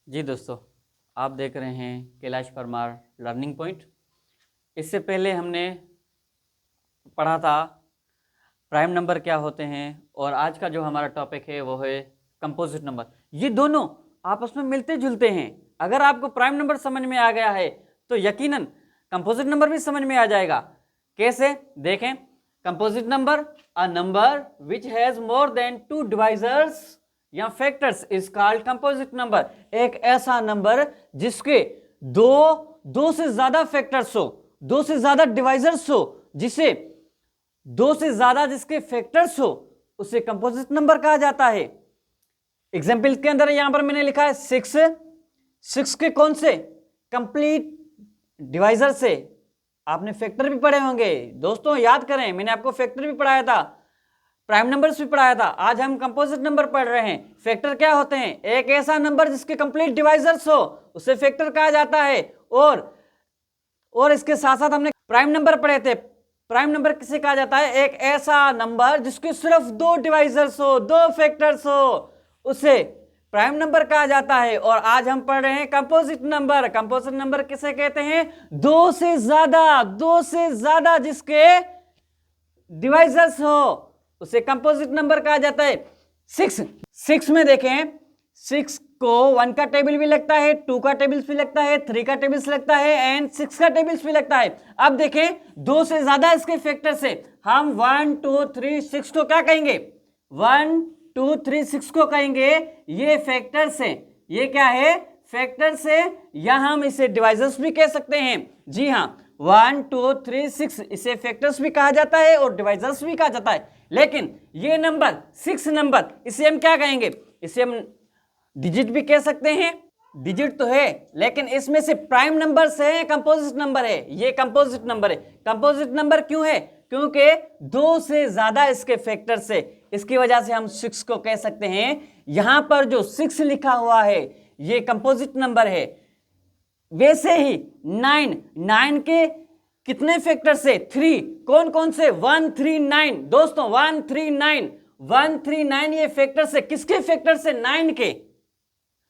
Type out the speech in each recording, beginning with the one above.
जी दोस्तों, आप देख रहे हैं कैलाश परमार लर्निंग पॉइंट। इससे पहले हमने पढ़ा था प्राइम नंबर क्या होते हैं और आज का जो हमारा टॉपिक है वो है कंपोजिट नंबर। ये दोनों आपस में मिलते जुलते हैं। अगर आपको प्राइम नंबर समझ में आ गया है तो यकीनन कंपोजिट नंबर भी समझ में आ जाएगा। कैसे देखें, composite number a number which has more than 2 divisors या factors is called composite number. एक ऐसा नंबर जिसके दो से ज्यादा फैक्टर्स हो, दो से ज्यादा डिवाइजर्स हो, जिसे दो से ज्यादा जिसके फैक्टर्स हो उसे कंपोजिट नंबर कहा जाता है। एग्जाम्पल के अंदर यहां पर मैंने लिखा है 6 के कौन से कंप्लीट डिवाइजर से। आपने फैक्टर भी पढ़े होंगे दोस्तों, याद करें, मैंने आपको फैक्टर भी पढ़ाया था, प्राइम नंबर्स भी पढ़ाया था। आज हम कंपोजिट नंबर पढ़ रहे हैं। फैक्टर क्या होते हैं? एक ऐसा नंबर जिसके कंप्लीट डिवाइजर्स हो उसे फैक्टर कहा जाता है। और इसके साथ साथ हमने प्राइम नंबर पढ़े थे। प्राइम नंबर किसे कहा जाता है? एक ऐसा नंबर जिसके सिर्फ 2 डिवाइजर्स हो, 2 फैक्टर्स हो, उसे प्राइम नंबर कहा जाता है। और आज हम पढ़ रहे हैं कंपोजिट नंबर। कंपोजिट नंबर किसे कहते हैं? दो से ज्यादा जिसके डिवाइजर्स हो उसे कंपोजिट नंबर कहा जाता है। 6 में देखें, 6 को 1 का टेबल भी लगता है, 2 का टेबल्स भी लगता है, 3 का टेबल्स लगता है एंड 6 का टेबल्स भी लगता है। अब देखें, 2 से ज्यादा इसके फैक्टर से हम 1 2 3 6 को क्या कहेंगे? 1 2 3 6 को कहेंगे ये फैक्टर्स हैं। ये क्या है? फैक्टर्स है, या हम इसे डिवाइजर्स भी कह सकते हैं। जी हाँ, 1 2 3 6 इसे फैक्टर्स भी कहा जाता है और डिवाइजर्स भी कहा जाता है। लेकिन ये नंबर 6 नंबर, इसे हम क्या कहेंगे? इसे हम डिजिट भी कह सकते हैं। डिजिट तो है लेकिन इसमें से प्राइम नंबर से कंपोजिट नंबर है। ये कंपोजिट नंबर है। कंपोजिट नंबर क्यों है? क्योंकि 2 से ज्यादा इसके फैक्टर से, इसकी वजह से हम 6 को कह सकते हैं। यहां पर जो 6 लिखा हुआ है ये कंपोजिट नंबर है। वैसे ही 9 के कितने फैक्टर से? 3। कौन कौन से? 1 3 9 दोस्तों, 1 3 9 ये फैक्टर से, किसके फैक्टर से? 9 के।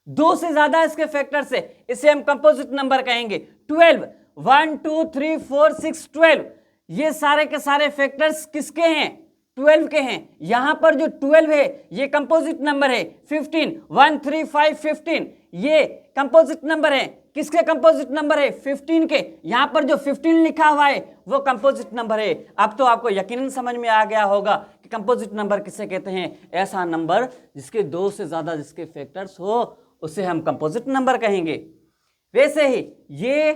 2 से ज्यादा इसके फैक्टर से, इसे हम कंपोजिट नंबर कहेंगे। 12 1 2 3 4 6 12 ये सारे के सारे फैक्टर्स किसके हैं? 12 के हैं। यहां पर जो 12 है ये कंपोजिट नंबर है। 15 1 3 5 15 ये कंपोजिट नंबर है। किसके कंपोजिट नंबर है? 15 के। यहां पर जो 15 लिखा हुआ है वो कंपोजिट नंबर है। अब तो आपको यकीनन समझ में आ गया होगा कि कंपोजिट नंबर किसे कहते हैं। ऐसा नंबर जिसके 2 से ज्यादा जिसके फैक्टर्स हो उसे हम कंपोजिट नंबर कहेंगे। वैसे ही ये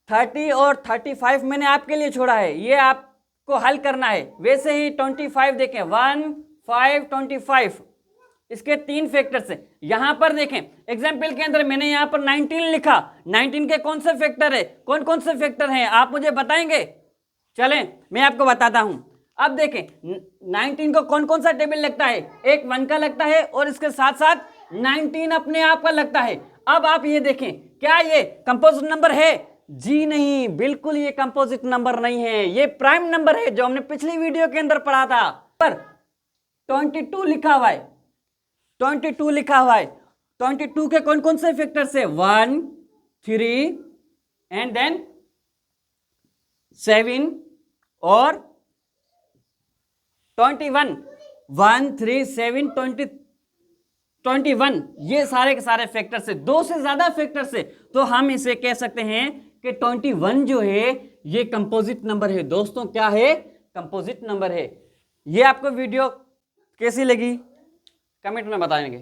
30 और 35 मैंने आपके लिए छोड़ा है, ये आपको हल करना है। वैसे ही 25 देखें, 1 5 25 इसके 3 फैक्टर्स है। यहां पर देखें, एग्जाम्पल के अंदर मैंने यहां पर 19 लिखा। 19 के कौन से फैक्टर है? कौन कौन से फैक्टर हैं आप मुझे बताएंगे? चलें मैं आपको बताता हूं। अब देखें 19 को कौन कौन सा टेबल लगता है? एक 1 का लगता है और इसके साथ साथ 19 अपने आप का लगता है। अब आप ये देखें, क्या ये कंपोजिट नंबर है? जी नहीं, बिल्कुल ये कंपोजिट नंबर नहीं है। ये प्राइम नंबर है जो हमने पिछली वीडियो के अंदर पढ़ा था। पर 22 लिखा हुआ है, 22 लिखा हुआ है। 22 के कौन कौन से फैक्टर से? 1 3 एंड देन 7 और 21 1 3 7 21 ये सारे के सारे फैक्टर से, 2 से ज्यादा फैक्टर से, तो हम इसे कह सकते हैं कि 21 जो है ये कंपोजिट नंबर है। दोस्तों क्या है? कंपोजिट नंबर है। ये आपको वीडियो कैसी लगी कमेंट में बताएंगे।